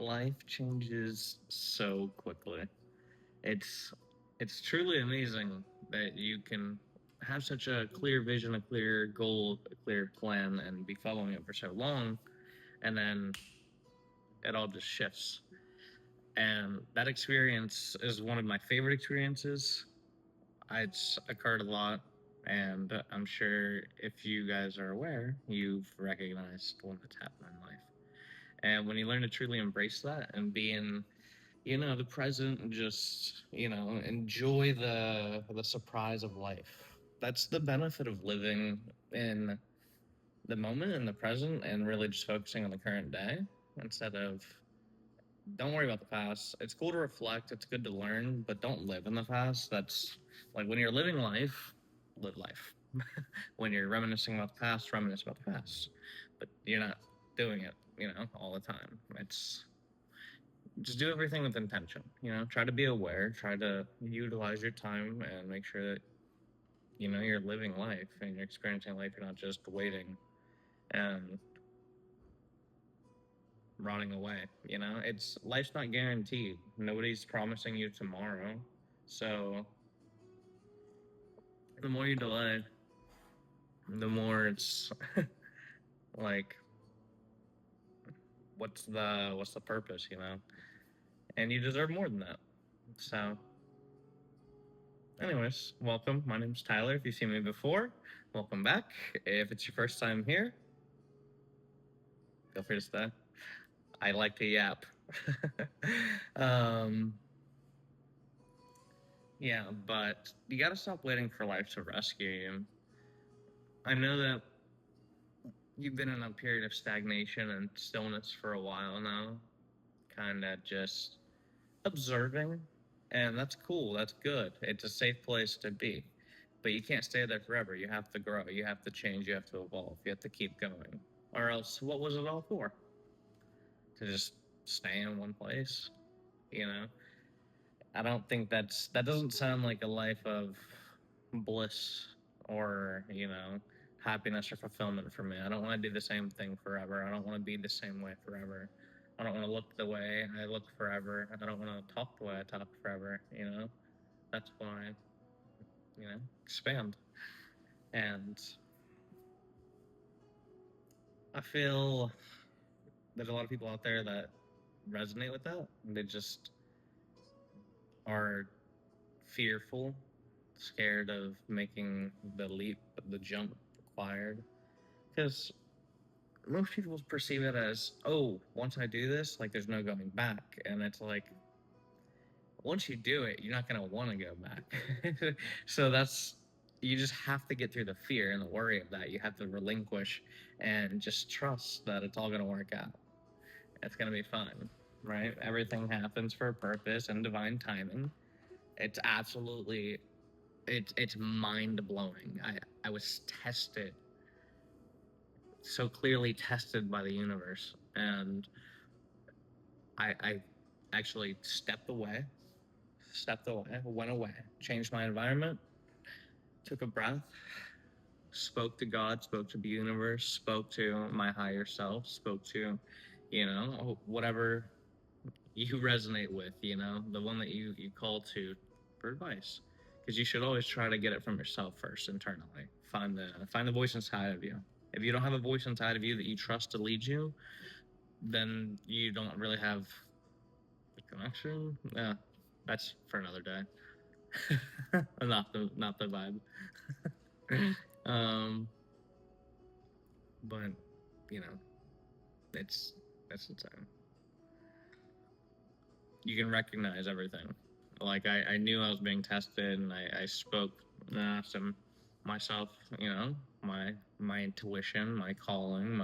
Life changes so quickly. It's it's truly amazing that you can have such a clear vision, a clear goal, a clear plan, and be following it for so long, and then it all just shifts. And that experience is one of my favorite experiences. It's occurred a lot, and I'm sure if you guys are aware, you've recognized when it's happened in life. And when you learn to truly embrace that and be in the present, and just enjoy the surprise of life. That's the benefit of living in the moment, in the present, and really just focusing on the current day instead of, don't worry about the past. It's cool to reflect, it's good to learn, but don't live in the past. That's like, when you're living life, live life. When you're reminiscing about the past, reminisce about the past, but you're not doing it all the time. It's just do everything with intention. Try to be aware, try to utilize your time, and make sure that you're living life and you're experiencing life. You're not just waiting and running away. It's life's not guaranteed. Nobody's promising you tomorrow. So the more you delay, the more it's like, what's the purpose, and you deserve more than that. So anyways, welcome. My name's Tyler. If you've seen me before, welcome back. If it's your first time here, feel free to stay. I like to yap. um, yeah, but you gotta stop waiting for life to rescue you. I know that you've been in a period of stagnation and stillness for a while now, kind of just observing, and that's cool. That's good. It's a safe place to be. But you can't stay there forever. You have to grow. You have to change. You have to evolve. You have to keep going. Or else, what was it all for? To just stay in one place? You know? I don't think that doesn't sound like a life of bliss or, happiness or fulfillment for me. I don't want to do the same thing forever. I don't want to be the same way forever. I don't want to look the way I look forever. I don't want to talk the way I talk forever. That's why, expand. And I feel there's a lot of people out there that resonate with that. They just are fearful, scared of making the leap, the jump required. Because most people perceive it as, oh, once I do this, like, there's no going back. And it's like, once you do it, you're not going to want to go back. So you just have to get through the fear and the worry of that. You have to relinquish and just trust that it's all going to work out. It's going to be fun, right? Everything happens for a purpose and divine timing. It's absolutely, it's mind blowing. I was tested, so clearly tested by the universe, and I actually stepped away, went away, changed my environment, took a breath, spoke to God, spoke to the universe, spoke to my higher self, spoke to, whatever you resonate with, the one that you call to for advice. Because you should always try to get it from yourself first, internally. Find the voice inside of you. If you don't have a voice inside of you that you trust to lead you, then you don't really have a connection. Yeah, that's for another day. not the vibe. um, but you know, it's that's insane. You can recognize everything. Like, I knew I was being tested, and I spoke to myself. My intuition, my calling,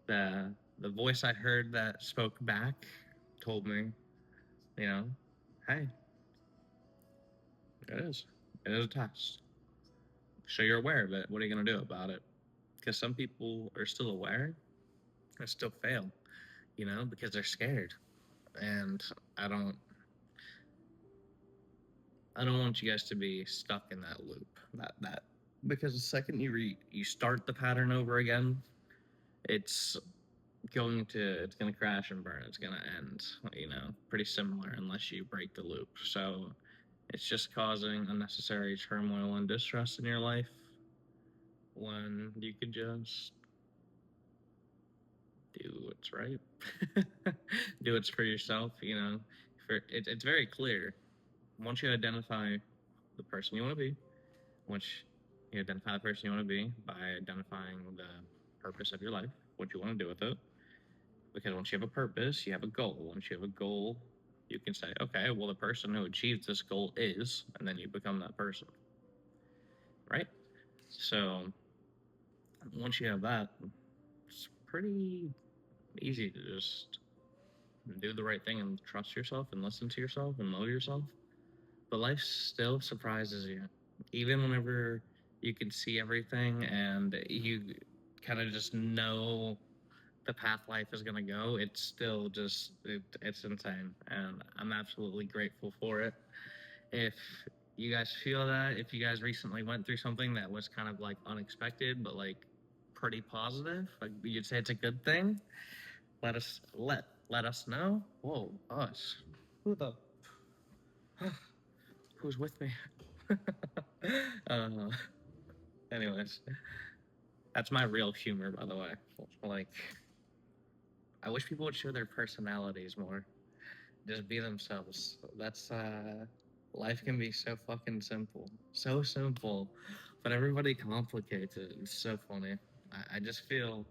the voice I heard that spoke back told me, you know, hey, it is. It is a test. So you're aware of it. What are you gonna do about it? Because some people are still aware and still fail, because they're scared. And I don't I don't want you guys to be stuck in that loop. That because the second you start the pattern over again, it's it's gonna crash and burn. It's gonna end, pretty similar unless you break the loop. So it's just causing unnecessary turmoil and distress in your life when you could just do what's right. Do what's for yourself. It's very clear. Once you identify the person you want to be, once you identify the person you want to be by identifying the purpose of your life, what you want to do with it. Because once you have a purpose, you have a goal. Once you have a goal, you can say, okay, well, the person who achieves this goal is, and then you become that person, right? So once you have that, it's pretty easy to just do the right thing and trust yourself and listen to yourself and know yourself. But life still surprises you, even whenever you can see everything and you kind of just know the path life is going to go. It's still it's insane, and I'm absolutely grateful for it. If you guys feel that, if you guys recently went through something that was kind of like unexpected but like pretty positive, like you'd say it's a good thing, let us know. Whoa, us. Who the who's with me? uh, anyways, that's my real humor, by the way. Like, I wish people would show their personalities more. Just be themselves. That's life can be so fucking simple. So simple. But everybody complicates it. It's so funny. I just feel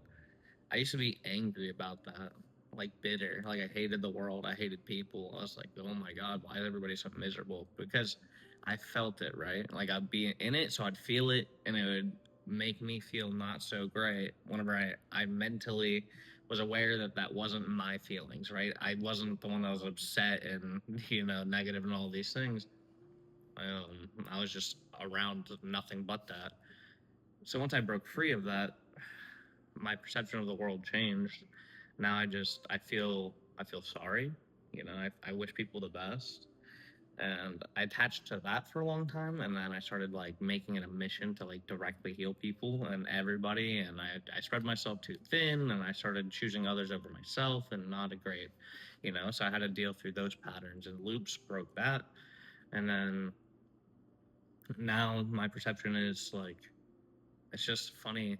I used to be angry about that. Like bitter. Like I hated the world. I hated people. I was like, oh my god, why is everybody so miserable? Because I felt it, right? Like I'd be in it, so I'd feel it and it would make me feel not so great whenever I mentally was aware that that wasn't my feelings, right? I wasn't the one that was upset and, negative and all these things. I was just around nothing but that. So once I broke free of that, my perception of the world changed. Now I feel sorry. I wish people the best, and I attached to that for a long time, and then I started like making it a mission to like directly heal people and everybody, and I spread myself too thin, and I started choosing others over myself, and not a great, So I had to deal through those patterns and loops, broke that, and then now my perception is like it's just funny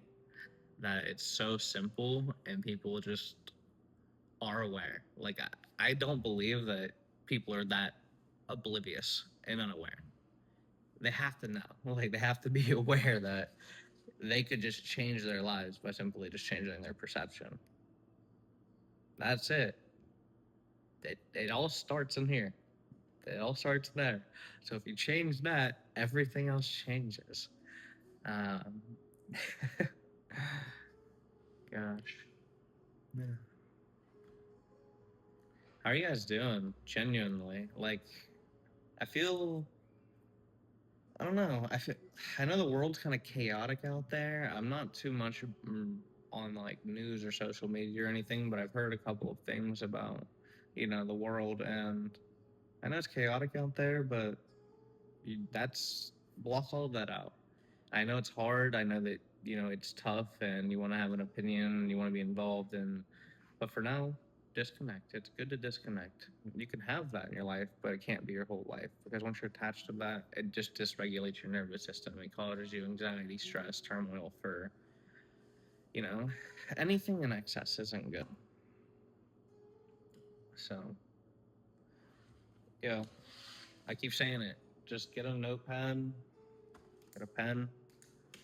that it's so simple and people just are aware. Like I don't believe that people are that oblivious and unaware. They have to know. Like they have to be aware that they could just change their lives by simply just changing their perception. That's it. It all starts in here. It all starts there. So if you change that, everything else changes. Um, gosh. Yeah. How are you guys doing? Genuinely, like, I feel I don't know. I know the world's kind of chaotic out there. I'm not too much on like news or social media or anything, but I've heard a couple of things about, the world, and I know it's chaotic out there, but that's block all of that out. I know it's hard. I know that it's tough, and you want to have an opinion, and you want to be involved, but for now, disconnect. It's good to disconnect. You can have that in your life, but it can't be your whole life because once you're attached to that, it just dysregulates your nervous system. It causes you anxiety, stress, turmoil for, you know, anything in excess isn't good. So, yeah, I keep saying it. Just get a notepad, get a pen,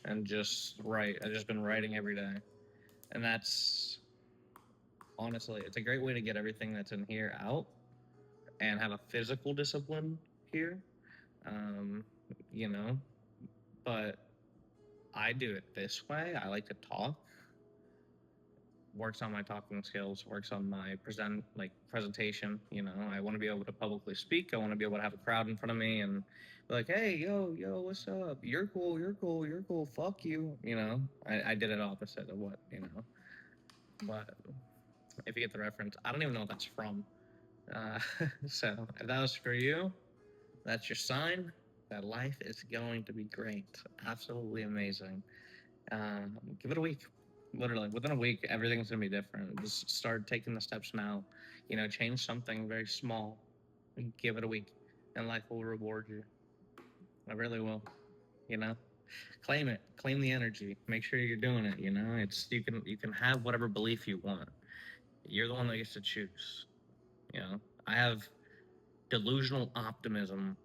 and just write. I've just been writing every day. And that's honestly, it's a great way to get everything that's in here out and have a physical discipline here. Um, you know, but I do it this way. I like to talk. Works on my talking skills. Works on my presentation. I want to be able to publicly speak. I want to be able to have a crowd in front of me and be like, hey, yo, what's up? You're cool. You're cool. You're cool. Fuck you. I did it opposite of what. But if you get the reference, I don't even know what that's from. Uh, so if that was for you, that's your sign that life is going to be great. Absolutely amazing. Give it a week. Literally, within a week, everything's gonna be different. Just start taking the steps now. Change something very small and give it a week, and life will reward you. I really will. You know, claim it, claim the energy. Make sure you're doing it. It's you can have whatever belief you want. You're the one that gets to choose. You know, I have delusional optimism.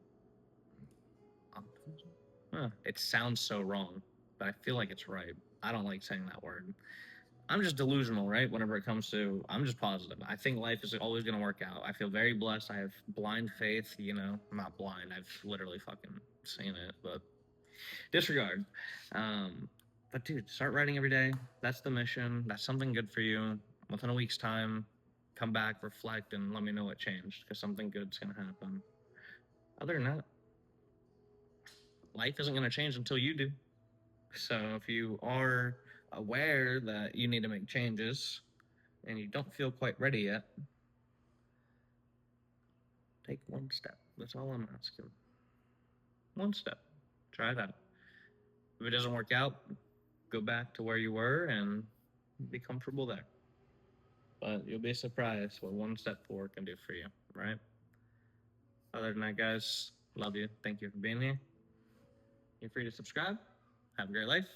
Optimism? It sounds so wrong, but I feel like it's right. I don't like saying that word. I'm just delusional, right? Whenever it comes to, I'm just positive. I think life is always going to work out. I feel very blessed. I have blind faith, I'm not blind. I've literally fucking seen it, but disregard. Um, but dude, start writing every day. That's the mission. That's something good for you. Within a week's time, come back, reflect, and let me know what changed because something good's going to happen. Other than that, life isn't going to change until you do. So if you are aware that you need to make changes and you don't feel quite ready yet, take one step. That's all I'm asking. One step. Try it out. If it doesn't work out, go back to where you were and be comfortable there. But you'll be surprised what one step forward can do for you, right? Other than that, guys, love you. Thank you for being here. You're free to subscribe. Have a great life.